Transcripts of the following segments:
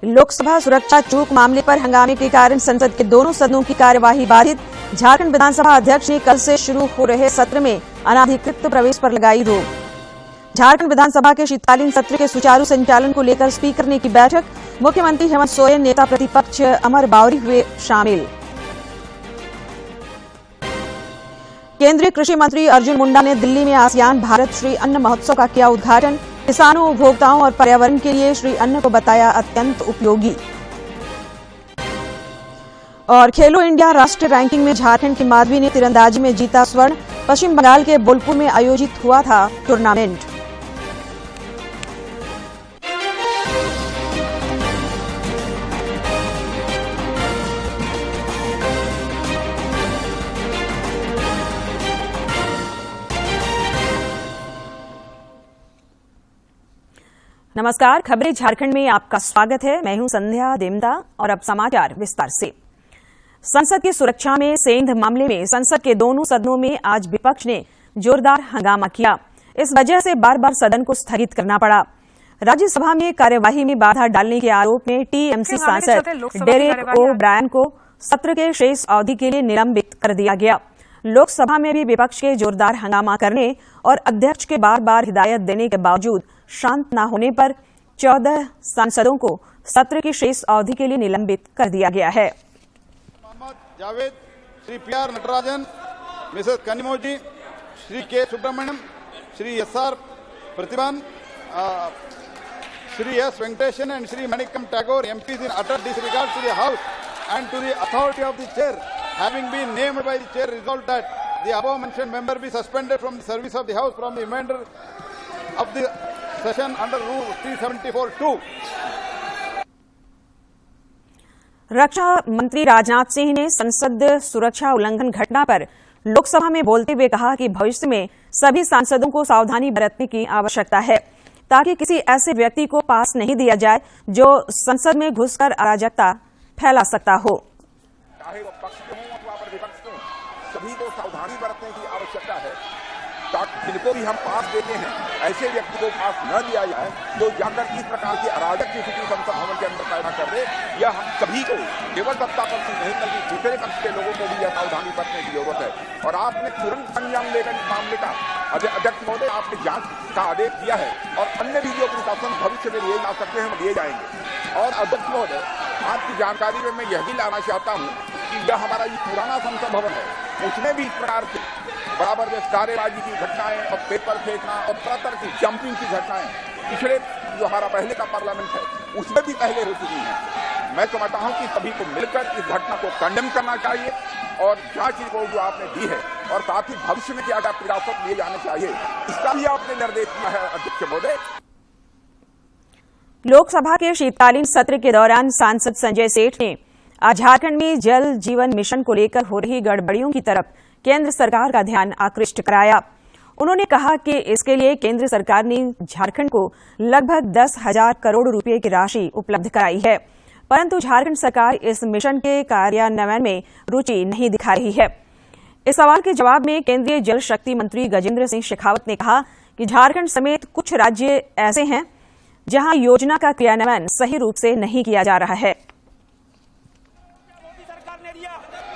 लोकसभा सुरक्षा चूक मामले पर हंगामे के कारण संसद के दोनों सदनों की कार्यवाही बाधित। झारखंड विधानसभा अध्यक्ष ने कल से शुरू हो रहे सत्र में अनाधिकृत प्रवेश पर लगाई रोक। झारखंड विधानसभा के शीतकालीन सत्र के सुचारू संचालन को लेकर स्पीकर ने की बैठक। मुख्यमंत्री हेमंत सोरेन, नेता प्रतिपक्ष अमर बावरी हुए शामिल। केंद्रीय कृषि मंत्री अर्जुन मुंडा ने दिल्ली में आसियान भारत श्री अन्न महोत्सव का किया उद्घाटन। किसानों, उपभोक्ताओं और पर्यावरण के लिए श्री अन्न को बताया अत्यंत उपयोगी। और खेलो इंडिया राष्ट्रीय रैंकिंग में झारखंड की माधवी ने तीरंदाजी में जीता स्वर्ण। पश्चिम बंगाल के बोलपुर में आयोजित हुआ था टूर्नामेंट। नमस्कार, खबरें झारखंड में आपका स्वागत है। मैं हूं संध्या देमदा और अब समाचार विस्तार से। संसद की सुरक्षा में सेंध मामले में संसद के दोनों सदनों में आज विपक्ष ने जोरदार हंगामा किया। इस वजह से बार बार सदन को स्थगित करना पड़ा। राज्यसभा में कार्यवाही में बाधा डालने के आरोप में टीएमसी सांसद डेरेक ओ ब्रायन को सत्र के शेष अवधि के लिए निलंबित कर दिया गया। लोकसभा में भी विपक्ष के जोरदार हंगामा करने और अध्यक्ष के बार बार हिदायत देने के बावजूद शांत न होने पर 14 सांसदों को सत्र की शेष अवधि के लिए निलंबित कर दिया गया है। Mohammed Javed, Shri PR Natarajan, Mrs Kanimozhi, Shri K Subramaniam, Shri SR Prathiban, Shri S Venkatesan and Shri Manickam Tagore MPs in utter disregard to the House and to the authority of the chair, having been named by the chair, resolved that the above mentioned member be suspended from the service of the House from the remainder of the session under Rule 374(2). रक्षा मंत्री राजनाथ सिंह ने संसद सुरक्षा उल्लंघन घटना पर लोकसभा में बोलते हुए कहा कि भविष्य में सभी सांसदों को सावधानी बरतने की आवश्यकता है ताकि किसी ऐसे व्यक्ति को पास नहीं दिया जाए जो संसद में घुसकर अराजकता फैला सकता हो। चाहे वो पक्ष के हों अथवा विपक्ष के हों, सभी को सावधानी बरतने की आवश्यकता है ताकि जिनको भी हम पास देते हैं ऐसे व्यक्ति को पास न दिया जाए जो जाकर इस प्रकार की अराजक की स्थिति संसद भवन के अंदर पैदा कर दे। यह हम सभी को, केवल सत्ता पक्ष नहीं बल्कि दूसरे पक्ष के लोगों को भी यह सावधानी बरतने की जरूरत है। और आपने तुरंत संज्ञान लेकर इस मामले का अध्यक्ष महोदय आपने जांच का आदेश दिया है और अन्य भी जो प्रशासन भविष्य में लिए जा सकते हैं हम लिए जाएंगे। और अध्यक्ष महोदय, आपकी जानकारी में मैं यह भी लाना चाहता हूँ कि यह हमारा ये पुराना संसद भवन है, उसमें भी इस प्रकार से बराबर जैसे नारेबाजी की घटनाएं और पेपर फेंकना और तरह तरह की जंपिंग की घटनाएं पिछले जो हमारा पहले का पार्लियामेंट है उसमें भी पहले हो चुकी हैं। मैं समझता हूं कि सभी को मिलकर इस घटना को कंडेम करना चाहिए और जांच रिपोर्ट जो आपने दी है और साथ ही भविष्य में क्या हिरासत लिए जाने चाहिए इसका भी आपने निर्देश दिया है अध्यक्ष महोदय। लोकसभा के शीतकालीन सत्र के दौरान सांसद संजय सेठ ने आज झारखंड में जल जीवन मिशन को लेकर हो रही गड़बड़ियों की तरफ केंद्र सरकार का ध्यान आकृष्ट कराया। उन्होंने कहा कि इसके लिए केंद्र सरकार ने झारखंड को लगभग 10,000 करोड़ रुपए की राशि उपलब्ध कराई है, परंतु झारखंड सरकार इस मिशन के कार्यान्वयन में रुचि नहीं दिखा रही है। इस सवाल के जवाब में केंद्रीय जल शक्ति मंत्री गजेंद्र सिंह शेखावत ने कहा कि झारखंड समेत कुछ राज्य ऐसे हैं जहां योजना का क्रियान्वयन सही रूप से नहीं किया जा रहा है।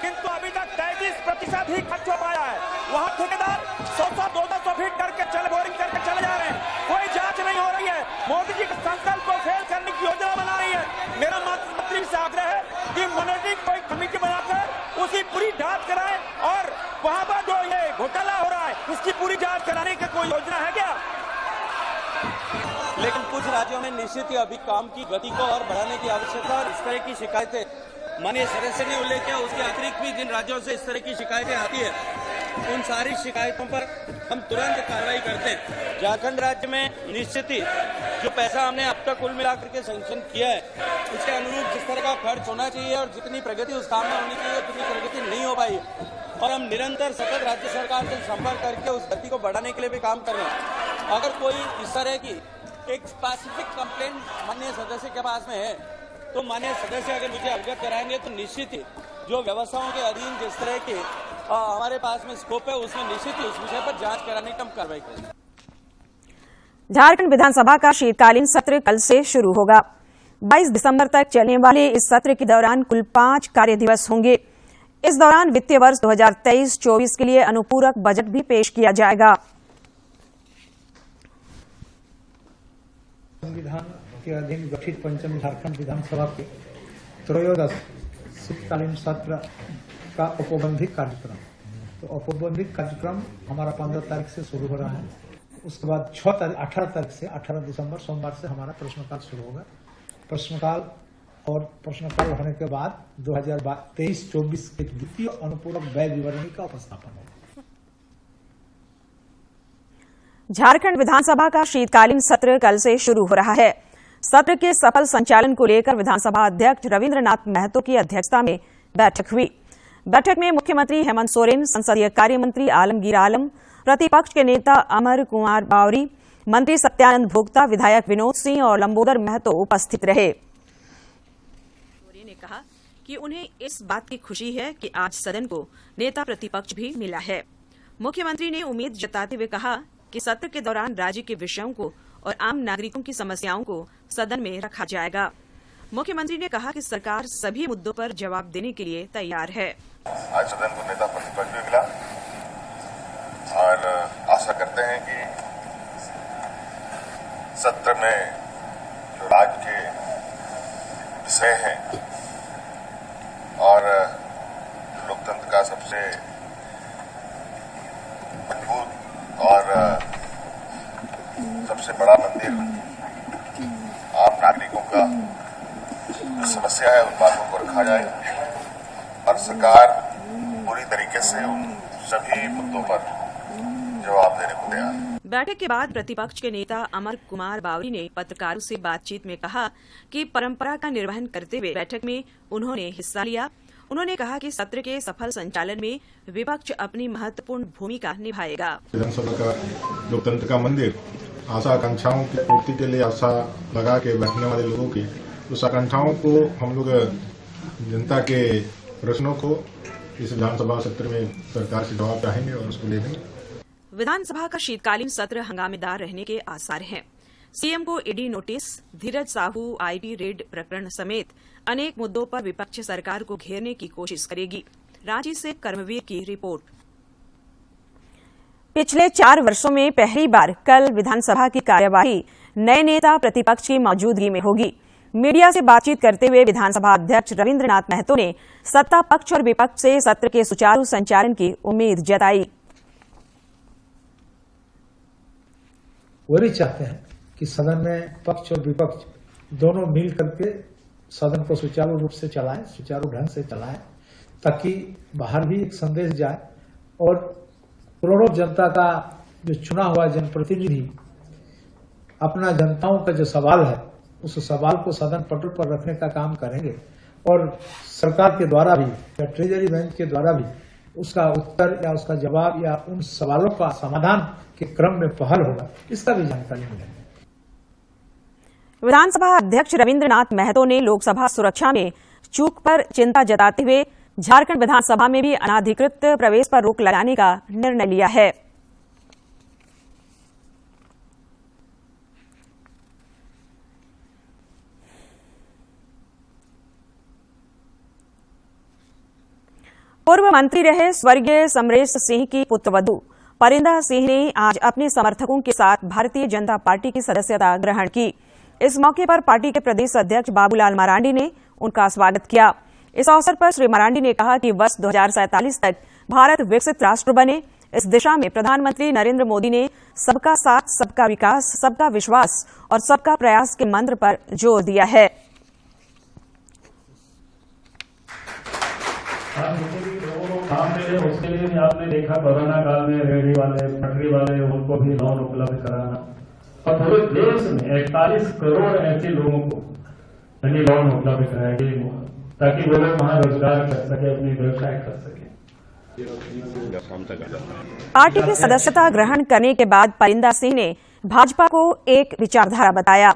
किंतु अभी तक 33% ही खर्च हो पाया है। वहां ठेकेदार 100-200 फीट करके बोरिंग करके चले जा रहे हैं, कोई जांच नहीं हो रही है। मोदी जी के संकल्प को फेल करने की योजना बना रही है। मेरा मंत्री से आग्रह है कि मॉनिटरिंग कोई कमेटी बनाकर उसकी पूरी जांच कराएं और वहां पर जो ये घोटाला हो रहा है इसकी पूरी जांच कराने की कोई योजना है क्या? लेकिन कुछ राज्यों में निश्चित ही अभी काम की गति को और बढ़ाने की आवश्यकता और इस तरह की शिकायतें माननीय सदस्य ने उल्लेख किया। उसके अतिरिक्त भी जिन राज्यों से इस तरह की शिकायतें आती है उन सारी शिकायतों पर हम तुरंत कार्रवाई करते हैं। झारखंड राज्य में निश्चित ही जो पैसा हमने अब तक कुल मिलाकर के सैंक्शन किया है उसके अनुरूप जिस तरह का खर्च होना चाहिए और जितनी प्रगति उस काम में होनी चाहिए उतनी प्रगति नहीं हो पाई और हम निरंतर सतत राज्य सरकार से संपर्क करके उस गति को बढ़ाने के लिए भी काम कर रहे हैं। अगर कोई इस तरह की एक स्पेसिफिक कंप्लेंट माननीय सदस्य के पास में है तो माननीय सदस्य अगर मुझे अवगत कराएंगे तो निश्चित ही जो व्यवस्थाओं के अधीन जिस तरह के हमारे पास में स्कोप है उसमें निश्चित ही उस विषय पर जांच कराने की हम कार्रवाई करेंगे। झारखंड विधानसभा का शीतकालीन सत्र कल से शुरू होगा। 22 दिसंबर तक चलने वाले इस सत्र के दौरान कुल 5 कार्य दिवस होंगे। इस दौरान वित्तीय वर्ष 2023-24 के लिए अनुपूरक बजट भी पेश किया जाएगा। संविधान के अधीन गठित पंचम झारखंड विधानसभा के त्रयोदश शीतकालीन सत्र का औपबंधिक कार्यक्रम, तो औपबंधिक कार्यक्रम हमारा 15 तारीख से शुरू हो रहा है। उसके बाद 18 तारीख से 18 दिसंबर सोमवार से हमारा प्रश्नकाल शुरू होगा। प्रश्नकाल और प्रश्नकाल होने के बाद 2023-24 के द्वितीय अनुपूरक व्यय विवरणी का उपस्थापन होगा। झारखंड विधानसभा का शीतकालीन सत्र कल से शुरू हो रहा है। सत्र के सफल संचालन को लेकर विधानसभा अध्यक्ष रविंद्रनाथ महतो की अध्यक्षता में बैठक हुई। बैठक में मुख्यमंत्री हेमंत सोरेन, संसदीय कार्य मंत्री आलमगीर आलम, प्रतिपक्ष के नेता अमर कुमार बावरी, मंत्री सत्यानंद भोक्ता, विधायक विनोद सिंह और लंबोदर महतो उपस्थित रहे। सोरेन ने कहा कि उन्हें इस बात की खुशी है कि आज सदन को नेता प्रतिपक्ष भी मिला है। मुख्यमंत्री ने उम्मीद जताते हुए कहा कि सत्र के दौरान राज्य के विषयों को और आम नागरिकों की समस्याओं को सदन में रखा जाएगा। मुख्यमंत्री ने कहा कि सरकार सभी मुद्दों पर जवाब देने के लिए तैयार है। आज सदन को नेता प्रतिपक्ष भी मिला और आशा करते हैं कि सत्र में जो राज्य के विषय हैं और लोकतंत्र का सबसे मजबूत और सबसे बड़ा मंदिर आम नागरिकों का जो समस्या है उन बातों को रखा जाएगा और सरकार पूरी तरीके से उन सभी मुद्दों पर जवाब देने को तैयार है। बैठक के बाद प्रतिपक्ष के नेता अमर कुमार बावरी ने पत्रकारों से बातचीत में कहा कि परंपरा का निर्वहन करते हुए बैठक में उन्होंने हिस्सा लिया। उन्होंने कहा कि सत्र के सफल संचालन में विपक्ष अपनी महत्वपूर्ण भूमिका निभाएगा। विधानसभा का लोकतंत्र का मंदिर आशा आकांक्षाओं की पूर्ति के लिए आशा लगा के बैठने वाले लोगों की उस आकांक्षाओं को हम लोग जनता के प्रश्नों को इस विधानसभा सत्र में सरकार से जवाब चाहेंगे और उसको ले देंगे। विधानसभा का शीतकालीन सत्र हंगामेदार रहने के आसार हैं। सीएम को ED notice, Dheeraj Sahu IT raid प्रकरण समेत अनेक मुद्दों पर विपक्ष सरकार को घेरने की कोशिश करेगी। रांची से कर्मवीर की रिपोर्ट। पिछले 4 वर्षों में पहली बार कल विधानसभा की कार्यवाही नए नेता प्रतिपक्ष की मौजूदगी में होगी। मीडिया से बातचीत करते हुए विधानसभा अध्यक्ष रविंद्रनाथ महतो ने सत्ता पक्ष और विपक्ष से सत्र के सुचारू संचालन की उम्मीद जताई। वही चाहते हैं कि सदन में पक्ष और विपक्ष दोनों मिल करके सदन को सुचारू रूप से चलाएं, सुचारू ढंग से चलाएं, ताकि बाहर भी एक संदेश जाए और करोड़ों जनता का जो चुना हुआ जनप्रतिनिधि अपना जनताओं का जो सवाल है उस सवाल को सदन पटल पर रखने का काम करेंगे और सरकार के द्वारा भी या ट्रेजरी बेंच के द्वारा भी उसका उत्तर या उसका जवाब या उन सवालों का समाधान के क्रम में पहल होगा, इसका भी जानकारी मिलेगी। विधानसभा अध्यक्ष रविंद्रनाथ महतो ने लोकसभा सुरक्षा में चूक पर चिंता जताते हुए झारखंड विधानसभा में भी अनाधिकृत प्रवेश पर रोक लगाने का निर्णय लिया है। पूर्व मंत्री रहे स्वर्गीय समरेश सिंह की पुत्रवधू परिंदा सिंह ने आज अपने समर्थकों के साथ भारतीय जनता पार्टी की सदस्यता ग्रहण की। इस मौके पर पार्टी के प्रदेश अध्यक्ष बाबूलाल मरांडी ने उनका स्वागत किया। इस अवसर पर श्री मरांडी ने कहा कि वर्ष 2047 तक भारत विकसित राष्ट्र बने, इस दिशा में प्रधानमंत्री नरेंद्र मोदी ने सबका साथ, सबका विकास, सबका विश्वास और सबका प्रयास के मंत्र पर जोर दिया है। उसके लिए भी आपने देखा कोरोना काल में रेहड़ी वाले, पटरी वाले, उनको भी लोन उपलब्ध कराना और पूरे देश में 41 करोड़ ऐसे लोगों को लोन उपलब्ध कराया गया ताकि वो लोग वहां रोजगार कर सके, अपनी व्यवसाय कर सके। पार्टी की सदस्यता ग्रहण करने के बाद परिंदा सिंह ने भाजपा को एक विचारधारा बताया।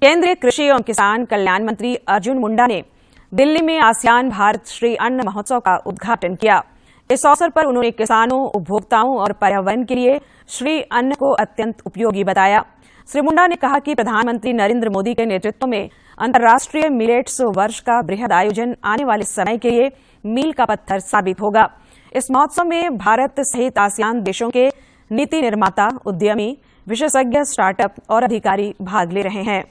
केंद्रीय कृषि एवं किसान कल्याण मंत्री अर्जुन मुंडा ने दिल्ली में आसियान भारत श्री अन्न महोत्सव का उद्घाटन किया। इस अवसर पर उन्होंने किसानों, उपभोक्ताओं और पर्यावरण के लिए श्री अन्न को अत्यंत उपयोगी बताया। श्री मुंडा ने कहा कि प्रधानमंत्री नरेंद्र मोदी के नेतृत्व में अंतर्राष्ट्रीय मिलेट्स वर्ष का बृहद आयोजन आने वाले समय के लिए मील का पत्थर साबित होगा। इस महोत्सव में भारत सहित आसियान देशों के नीति निर्माता, उद्यमी, विशेषज्ञ, स्टार्टअप और अधिकारी भाग ले रहे हैं।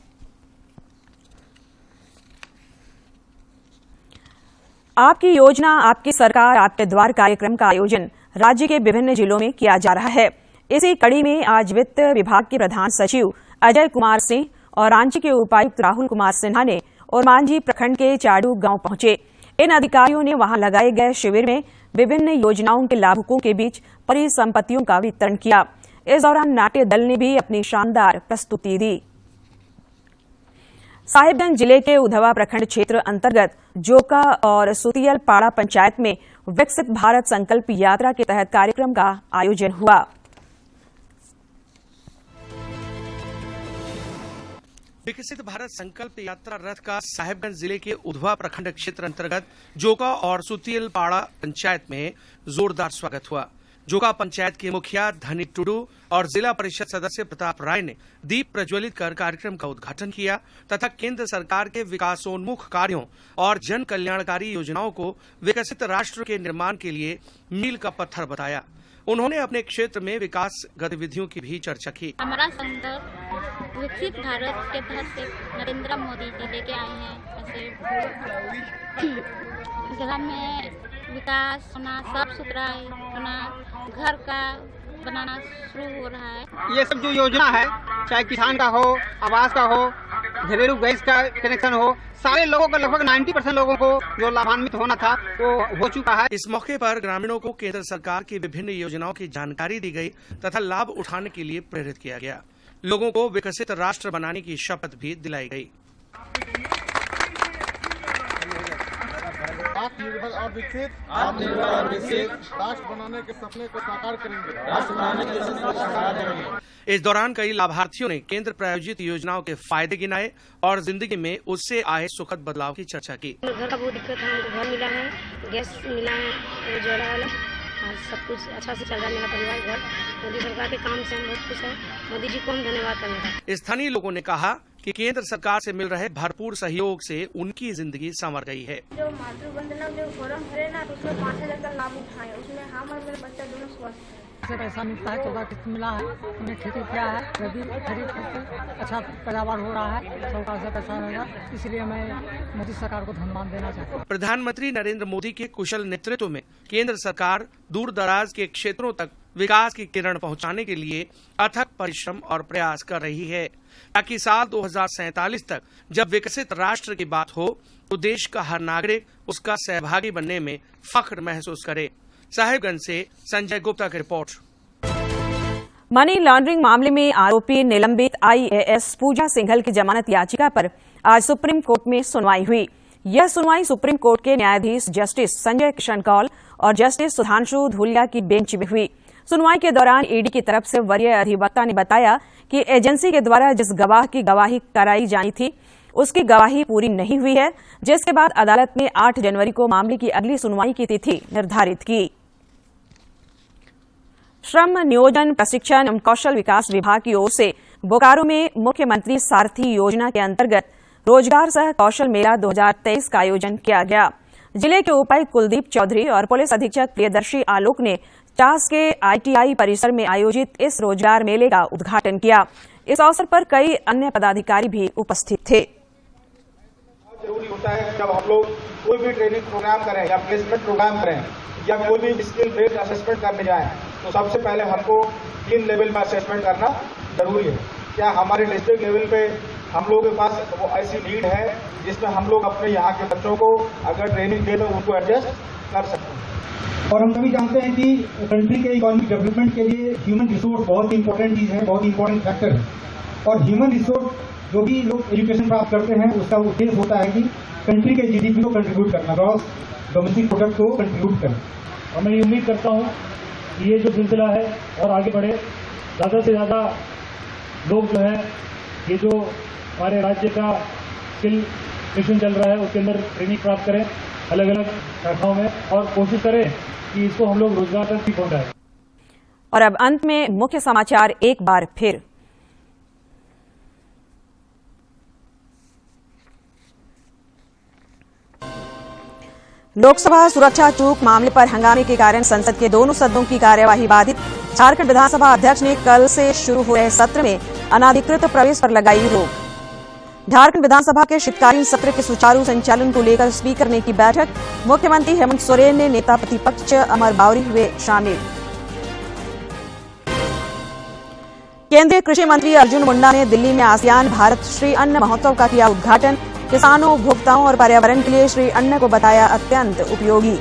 आपकी योजना, आपकी सरकार, आपके द्वार कार्यक्रम का आयोजन राज्य के विभिन्न जिलों में किया जा रहा है। इसी कड़ी में आज वित्त विभाग के प्रधान सचिव अजय कुमार सिंह और रांची के उपायुक्त राहुल कुमार सिन्हा ने ओरमांझी प्रखंड के चाडू गांव पहुंचे। इन अधिकारियों ने वहां लगाए गए शिविर में विभिन्न योजनाओं के लाभुकों के बीच परिसंपत्तियों का वितरण किया। इस दौरान नाट्य दल ने भी अपनी शानदार प्रस्तुति दी। साहिबगंज जिले के उधवा प्रखंड क्षेत्र अंतर्गत जोका और सुतियल पाड़ा पंचायत में विकसित भारत संकल्प यात्रा के तहत कार्यक्रम का आयोजन हुआ। विकसित भारत संकल्प यात्रा रथ का साहिबगंज जिले के उधवा प्रखंड क्षेत्र अंतर्गत जोका और सुतियल पाड़ा पंचायत में जोरदार स्वागत हुआ। जोका पंचायत के मुखिया धनी टुडू और जिला परिषद सदस्य प्रताप राय ने दीप प्रज्वलित कर कार्यक्रम का उद्घाटन किया तथा केंद्र सरकार के विकासोन्मुख कार्यों और जन कल्याणकारी योजनाओं को विकसित राष्ट्र के निर्माण के लिए मील का पत्थर बताया। उन्होंने अपने क्षेत्र में विकास गतिविधियों की भी चर्चा की। हमारा संकल्प विकसित भारत के तहत नरेंद्र मोदी जी लेके आए हैं। ऐसे घर में विकास होना, साफ सुथरा होना, घर का बनाना शुरू हो रहा है। ये सब जो योजना है, चाहे किसान का हो, आवास का हो, घरेलू गैस का कनेक्शन हो, सारे लोगों को लगभग 90% लोगों को जो लाभान्वित होना था वो हो चुका है। इस मौके पर ग्रामीणों को केंद्र सरकार की विभिन्न योजनाओं की जानकारी दी गई तथा लाभ उठाने के लिए प्रेरित किया गया। लोगों को विकसित राष्ट्र बनाने की शपथ भी दिलाई गई। आत्मनिर्भर और विकसित राष्ट्र बनाने के सपने को साकार करेंगे। इस दौरान कई लाभार्थियों ने केंद्र प्रायोजित योजनाओं के फायदे गिनाए और जिंदगी में उससे आए सुखद बदलाव की चर्चा की। घर का बहुत दिक्कत है, हमको घर मिला है, गैस मिला है, उजाला वाला, सब कुछ अच्छा से चल रहा है। मेरा परिवार घर मोदी सरकार के काम से हम बहुत खुश है। मोदी जी को हम धन्यवाद करना। स्थानीय लोगों ने कहा कि केंद्र सरकार से मिल रहे भरपूर सहयोग से उनकी जिंदगी संवर गई है। जो मातृवंदना जो फॉर्म भरे ना, उसमें 5,000 का लाभ उठाए, उसमें हम और मेरे बच्चा दोनों स्वस्थ से पैसा मिलता है। 14 किस्त मिला है, उन्हें खेती किया है, रबी खरीफ अच्छा पैदावार हो रहा है, सरकार से पैसा मिला, इसलिए मैं मोदी सरकार को धन्यवाद देना चाहता हूँ। प्रधानमंत्री नरेंद्र मोदी के कुशल नेतृत्व में केंद्र सरकार दूर दराज के क्षेत्रों तक विकास की किरण पहुंचाने के लिए अथक परिश्रम और प्रयास कर रही है ताकि साल 2047 तक जब विकसित राष्ट्र की बात हो तो देश का हर नागरिक उसका सहभागी बनने में फख्र महसूस करे। साहिबगंज से संजय गुप्ता की रिपोर्ट। मनी लॉन्ड्रिंग मामले में आरोपी निलंबित IAS पूजा सिंघल की जमानत याचिका पर आज सुप्रीम कोर्ट में सुनवाई हुई। यह सुनवाई सुप्रीम कोर्ट के न्यायाधीश जस्टिस संजय किशन कौल और जस्टिस सुधांशु धूलिया की बेंच में हुई। सुनवाई के दौरान ईडी की तरफ से वरीय अधिवक्ता ने बताया कि एजेंसी के द्वारा जिस गवाह की गवाही कराई जानी थी उसकी गवाही पूरी नहीं हुई है, जिसके बाद अदालत ने 8 जनवरी को मामले की अगली सुनवाई की तिथि निर्धारित की। श्रम, नियोजन, प्रशिक्षण एवं कौशल विकास विभाग की ओर से बोकारो में मुख्यमंत्री सारथी योजना के अंतर्गत रोजगार सह कौशल मेला 2023 का आयोजन किया गया। जिले के उपायुक्त कुलदीप चौधरी और पुलिस अधीक्षक प्रियदर्शी आलोक ने चास के ITI परिसर में आयोजित इस रोजगार मेले का उद्घाटन किया। इस अवसर पर कई अन्य पदाधिकारी भी उपस्थित थे। जरूरी होता है जब हम लोग कोई भी ट्रेनिंग प्रोग्राम करें या प्लेसमेंट प्रोग्राम करें या कोई भी स्किल बेस्ड असेसमेंट करने जाएं तो सबसे पहले हमको 3 लेवल में असेसमेंट करना जरूरी है। क्या हमारे डिस्ट्रिक्ट लेवल पे हम लोगों के पास वो ऐसी नीड है जिसमें हम लोग अपने यहाँ के बच्चों को अगर ट्रेनिंग दे तो उनको एडजस्ट कर सकते हैं। और हम सभी जानते हैं कि कंट्री के इकोनॉमिक डेवलपमेंट के लिए ह्यूमन रिसोर्स बहुत इंपॉर्टेंट चीज है, बहुत इंपॉर्टेंट फैक्टर है। और ह्यूमन रिसोर्स जो भी लोग एजुकेशन प्राप्त करते हैं उसका उद्देश्य होता है कि कंट्री के GDP को कंट्रीब्यूट करना, ग्रॉस डोमेस्टिक प्रोडक्ट को कंट्रीब्यूट करना। और मैं ये उम्मीद करता हूँ कि ये जो सिलसिला है और आगे बढ़े, ज़्यादा से ज़्यादा लोग जो है ये जो हमारे राज्य का स्किल मिशन चल रहा है उसके अंदर ट्रेनिंग प्राप्त करें अलग अलग शाखाओं में और कोशिश करें कि इसको हम लोग रोजगार तक भी पहुंचाएं। और अब अंत में मुख्य समाचार एक बार फिर। लोकसभा सुरक्षा चूक मामले पर हंगामे के कारण संसद के दोनों सदनों की कार्यवाही बाधित। झारखंड विधानसभा अध्यक्ष ने कल से शुरू हुए सत्र में अनाधिकृत प्रवेश पर लगाई रोक। झारखंड विधानसभा के शीतकालीन सत्र के सुचारू संचालन को लेकर स्पीकर ने की बैठक। मुख्यमंत्री हेमंत सोरेन ने नेता प्रतिपक्ष अमर बावरी हुए शामिल। केंद्रीय कृषि मंत्री अर्जुन मुंडा ने दिल्ली में आसियान भारत श्री अन्न महोत्सव का किया उद्घाटन। किसानों, उपभोक्ताओं और पर्यावरण के लिए श्री अन्न को बताया अत्यंत उपयोगी।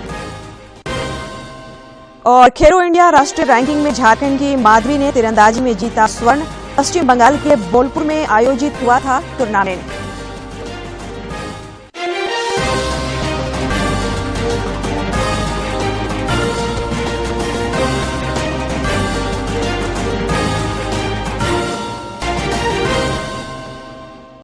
और खेलो इंडिया राष्ट्रीय रैंकिंग में झारखंड की माधवी ने तीरंदाजी में जीता स्वर्ण। पश्चिम बंगाल के बोलपुर में आयोजित हुआ था टूर्नामेंट।